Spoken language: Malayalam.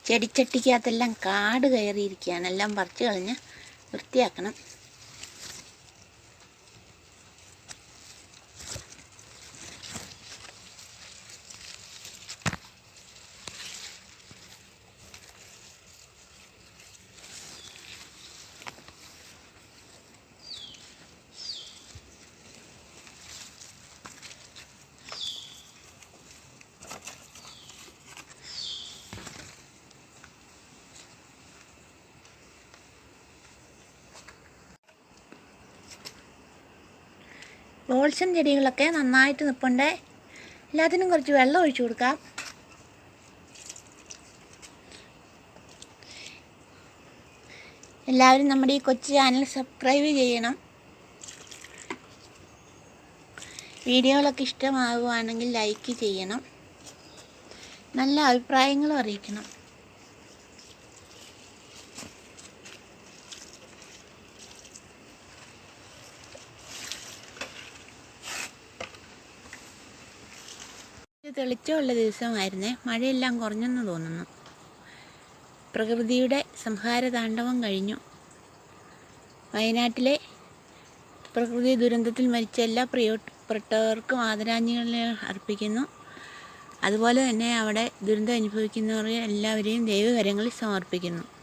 ചെടിച്ചട്ടിക്കകത്തെല്ലാം കാട് കയറിയിരിക്കുകയാണ്. എല്ലാം പറിച്ച് കളഞ്ഞ് വൃത്തിയാക്കണം. ബോൾസൺ ചെടികളൊക്കെ നന്നായിട്ട് നിൽപ്പുണ്ട്. എല്ലാത്തിനും കുറച്ച് വെള്ളം ഒഴിച്ചു കൊടുക്കാം. എല്ലാവരും നമ്മുടെ ഈ കൊച്ചു ചാനൽ സബ്സ്ക്രൈബ് ചെയ്യണം. വീഡിയോകളൊക്കെ ഇഷ്ടമാവുകയാണെങ്കിൽ ലൈക്ക് ചെയ്യണം. നല്ല അഭിപ്രായങ്ങളും അറിയിക്കണം. തെളിച്ചമുള്ള ദിവസമായിരുന്നേ. മഴയെല്ലാം കുറഞ്ഞെന്ന് തോന്നുന്നു. പ്രകൃതിയുടെ സംഹാരതാണ്ഡവം കഴിഞ്ഞു. വയനാട്ടിലെ പ്രകൃതി ദുരന്തത്തിൽ മരിച്ച എല്ലാ പ്രിയപ്പെട്ടവർക്കും ആദരാഞ്ജലികൾ അർപ്പിക്കുന്നു. അതുപോലെ തന്നെ അവിടെ ദുരന്തം അനുഭവിക്കുന്നവരെ എല്ലാവരെയും ദൈവകരങ്ങളിൽ സമർപ്പിക്കുന്നു.